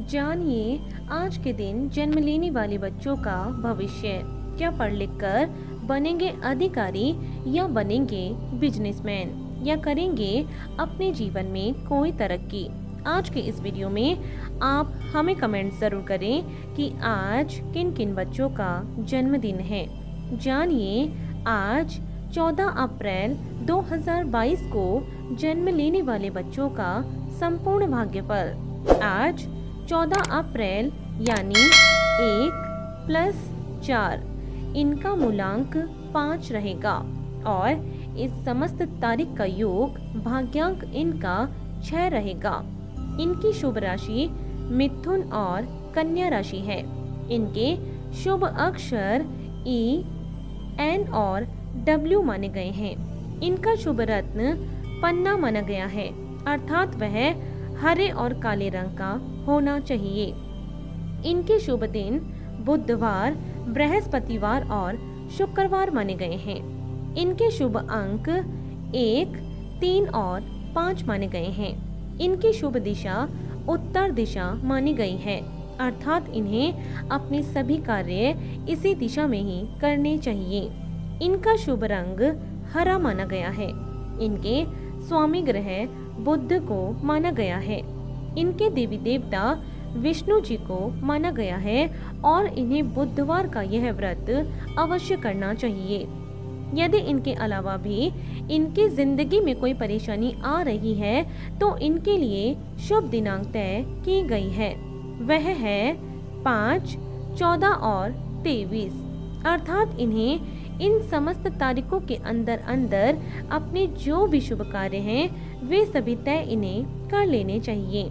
जानिए आज के दिन जन्म लेने वाले बच्चों का भविष्य। क्या पढ़ लिख कर बनेंगे अधिकारी या बनेंगे बिजनेसमैन या करेंगे अपने जीवन में कोई तरक्की। आज के इस वीडियो में आप हमें कमेंट जरूर करें कि आज किन किन बच्चों का जन्मदिन है। जानिए आज 14 अप्रैल 2022 को जन्म लेने वाले बच्चों का संपूर्ण भाग्यफल। आज 14 अप्रैल यानी 1 + 4, इनका मूलांक 5 रहेगा और इस समस्त तारीख का योग भाग्यांक इनका 6 रहेगा। इनकी शुभ राशि मिथुन और कन्या राशि है। इनके शुभ अक्षर E, N और W माने गए हैं। इनका शुभ रत्न पन्ना माना गया है, अर्थात वह हरे और काले रंग का होना चाहिए। इनके शुभ दिन बुधवार, बृहस्पतिवार और शुक्रवार माने गए हैं। इनके शुभ अंक 1, 3 और 5 माने गए हैं। इनकी शुभ दिशा उत्तर दिशा मानी गई है, अर्थात इन्हें अपने सभी कार्य इसी दिशा में ही करने चाहिए। इनका शुभ रंग हरा माना गया है। इनके स्वामी ग्रह बुध को माना गया है। इनके देवी देवता विष्णु जी को माना गया है और इन्हें बुधवार का यह व्रत अवश्य करना चाहिए। यदि इनके अलावा भी इनकी जिंदगी में कोई परेशानी आ रही है तो इनके लिए शुभ दिनांक तय की गई है। वह है 5, 14 और 23, अर्थात इन्हें इन समस्त तारीखों के अंदर अंदर अपने जो भी शुभ कार्य हैं वे सभी तय इन्हें कर लेने चाहिए।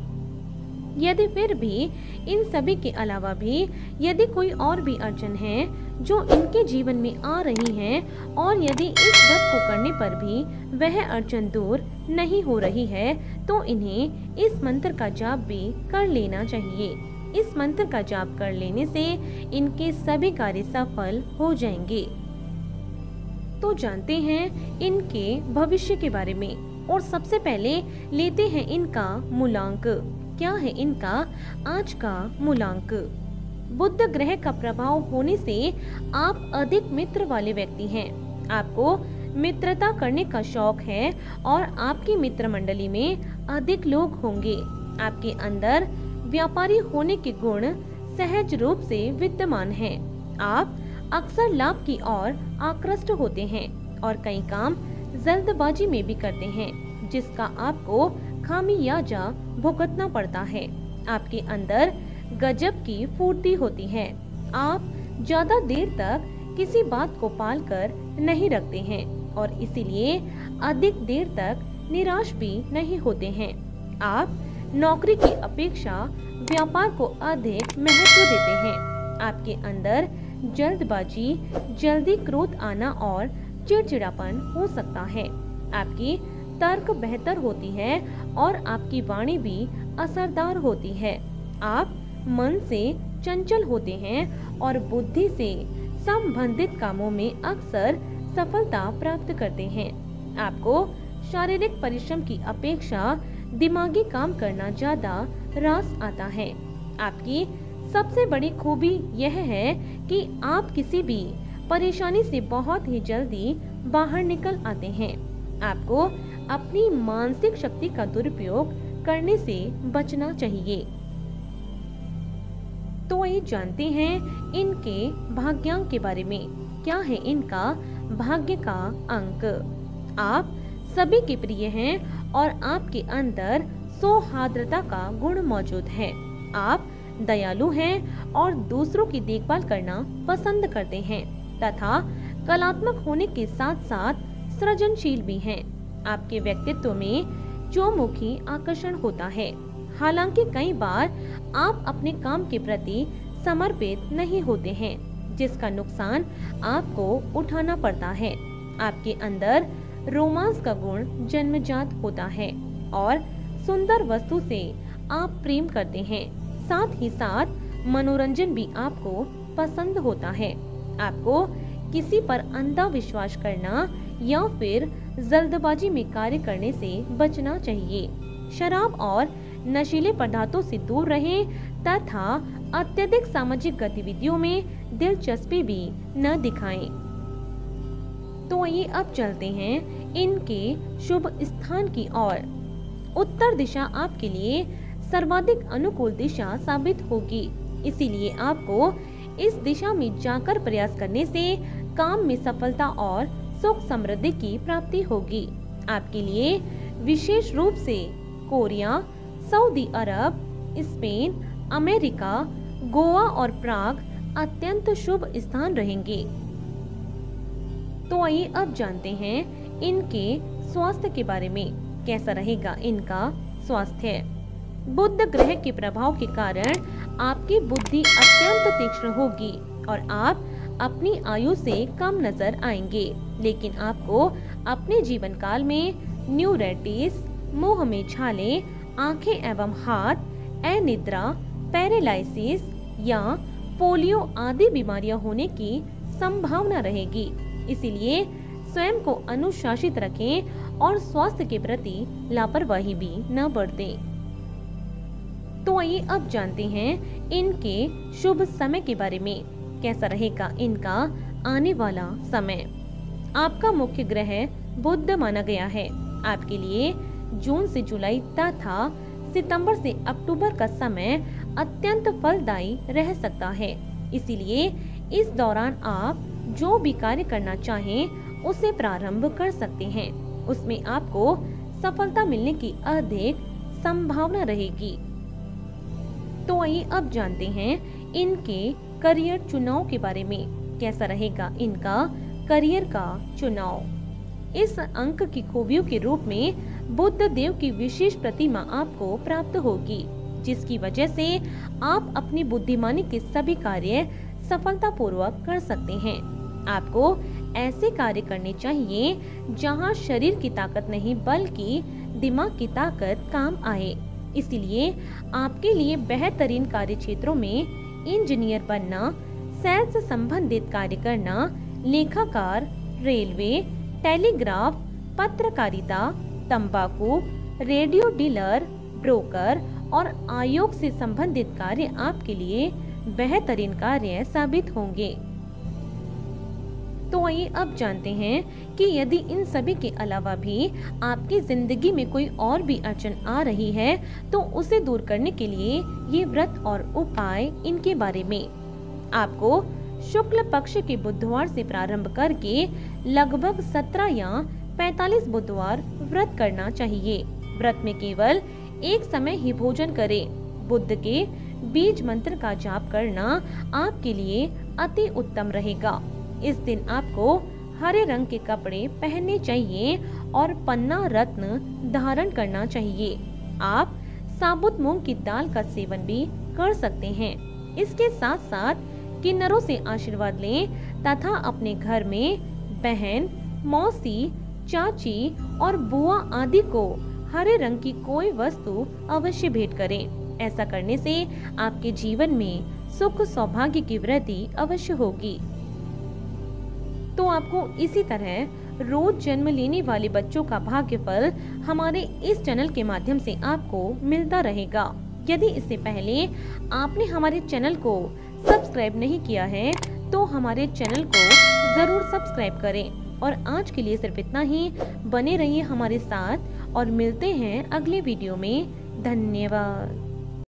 यदि फिर भी इन सभी के अलावा भी यदि कोई और भी अड़चन है जो इनके जीवन में आ रही हैं और यदि इस व्रत को करने पर भी वह अड़चन दूर नहीं हो रही है तो इन्हें इस मंत्र का जाप भी कर लेना चाहिए। इस मंत्र का जाप कर लेने से इनके सभी कार्य सफल हो जाएंगे। तो जानते हैं इनके भविष्य के बारे में और सबसे पहले लेते हैं इनका मूलांक। क्या है इनका आज का मूलांक? बुध ग्रह का प्रभाव होने से आप अधिक मित्र वाले व्यक्ति हैं। आपको मित्रता करने का शौक है और आपकी मित्र मंडली में अधिक लोग होंगे। आपके अंदर व्यापारी होने के गुण सहज रूप से विद्यमान हैं। आप अक्सर लाभ की ओर आकृष्ट होते हैं और कई काम जल्दबाजी में भी करते हैं, जिसका आपको खामियाजा भुगतना पड़ता है। आपके अंदर गजब की फुर्ती होती है। आप ज्यादा देर तक किसी बात को पाल कर नहीं रखते हैं और इसीलिए अधिक देर तक निराश भी नहीं होते हैं। आप नौकरी की अपेक्षा व्यापार को अधिक महत्व देते हैं। आपके अंदर जल्दबाजी, जल्दी क्रोध आना और चिड़चिड़ापन हो सकता है। आपकी तर्क बेहतर होती है और आपकी वाणी भी असरदार होती है। आप मन से चंचल होते हैं और बुद्धि से संबंधित कामों में अक्सर सफलता प्राप्त करते हैं। आपको शारीरिक परिश्रम की अपेक्षा दिमागी काम करना ज्यादा रास आता है। आपकी सबसे बड़ी खूबी यह है कि आप किसी भी परेशानी से बहुत ही जल्दी बाहर निकल आते हैं। आपको अपनी मानसिक शक्ति का दुरुपयोग करने से बचना चाहिए। तो ये जानते हैं इनके भाग्यांक के बारे में। क्या है इनका भाग्य का अंक? आप सभी के प्रिय हैं और आपके अंदर सौहार्द्रता का गुण मौजूद है। आप दयालु हैं और दूसरों की देखभाल करना पसंद करते हैं तथा कलात्मक होने के साथ साथ सृजनशील भी हैं। आपके व्यक्तित्व में चौमुखी आकर्षण होता है। हालांकि कई बार आप अपने काम के प्रति समर्पित नहीं होते हैं, जिसका नुकसान आपको उठाना पड़ता है। आपके अंदर रोमांस का गुण जन्मजात होता है और सुंदर वस्तु से आप प्रेम करते हैं। साथ ही साथ मनोरंजन भी आपको पसंद होता है। आपको किसी पर अंधा विश्वास करना या फिर जल्दबाजी में कार्य करने से बचना चाहिए। शराब और नशीले पदार्थों से दूर रहें तथा अत्यधिक सामाजिक गतिविधियों में दिलचस्पी भी न दिखाएं। तो आइए अब चलते हैं इनके शुभ स्थान की ओर। उत्तर दिशा आपके लिए सर्वाधिक अनुकूल दिशा साबित होगी, इसीलिए आपको इस दिशा में जाकर प्रयास करने से काम में सफलता और सुख समृद्धि की प्राप्ति होगी। आपके लिए विशेष रूप से कोरिया, सऊदी अरब, स्पेन, अमेरिका, गोवा और प्राग अत्यंत शुभ स्थान रहेंगे। तो आइए अब जानते हैं इनके स्वास्थ्य के बारे में। कैसा रहेगा इनका स्वास्थ्य। बुध ग्रह के प्रभाव के कारण आपकी बुद्धि अत्यंत तीक्ष्ण होगी और आप अपनी आयु से कम नजर आएंगे, लेकिन आपको अपने जीवन काल में न्यूराइटिस, मुंह में छाले, आंखें एवं हाथ, अनिद्रा, पैरालिसिस या पोलियो आदि बीमारियां होने की संभावना रहेगी। इसीलिए स्वयं को अनुशासित रखें और स्वास्थ्य के प्रति लापरवाही भी न बरतें। तो आइए अब जानते हैं इनके शुभ समय के बारे में। कैसा रहेगा इनका आने वाला समय। आपका मुख्य ग्रह बुध माना गया है। आपके लिए जून से जुलाई तथा सितंबर से अक्टूबर का समय अत्यंत फलदायी रह सकता है। इसीलिए इस दौरान आप जो भी कार्य करना चाहें उसे प्रारंभ कर सकते हैं। उसमें आपको सफलता मिलने की अधिक संभावना रहेगी। तो आइए अब जानते हैं इनके करियर चुनाव के बारे में। कैसा रहेगा इनका करियर का चुनाव। इस अंक की खूबियों के रूप में बुध देव की विशेष प्रतिमा आपको प्राप्त होगी, जिसकी वजह से आप अपनी बुद्धिमानी के सभी कार्य सफलतापूर्वक कर सकते हैं। आपको ऐसे कार्य करने चाहिए जहां शरीर की ताकत नहीं बल्कि दिमाग की ताकत काम आए। इसीलिए आपके लिए बेहतरीन कार्य क्षेत्रों में इंजीनियर बनना, सेल्स से संबंधित कार्य करना, लेखाकार, रेलवे, टेलीग्राफ, पत्रकारिता, तंबाकू, रेडियो डीलर, ब्रोकर और आयोग से संबंधित कार्य आपके लिए बेहतरीन कार्य साबित होंगे। तो आइए अब जानते हैं कि यदि इन सभी के अलावा भी आपकी जिंदगी में कोई और भी अड़चन आ रही है तो उसे दूर करने के लिए ये व्रत और उपाय इनके बारे में। आपको शुक्ल पक्ष के बुधवार से प्रारंभ करके लगभग 17 या 45 बुधवार व्रत करना चाहिए। व्रत में केवल एक समय ही भोजन करें। बुध के बीज मंत्र का जाप करना आपके लिए अति उत्तम रहेगा। इस दिन आपको हरे रंग के कपड़े पहनने चाहिए और पन्ना रत्न धारण करना चाहिए। आप साबुत मूंग की दाल का सेवन भी कर सकते हैं। इसके साथ साथ किन्नरों से आशीर्वाद लें तथा अपने घर में बहन, मौसी, चाची और बुआ आदि को हरे रंग की कोई वस्तु अवश्य भेंट करें। ऐसा करने से आपके जीवन में सुख सौभाग्य की वृद्धि अवश्य होगी। तो आपको इसी तरह रोज जन्म लेने वाले बच्चों का भाग्यफल हमारे इस चैनल के माध्यम से आपको मिलता रहेगा। यदि इससे पहले आपने हमारे चैनल को सब्सक्राइब नहीं किया है तो हमारे चैनल को जरूर सब्सक्राइब करें। और आज के लिए सिर्फ इतना ही। बने रहिए हमारे साथ और मिलते हैं अगले वीडियो में। धन्यवाद।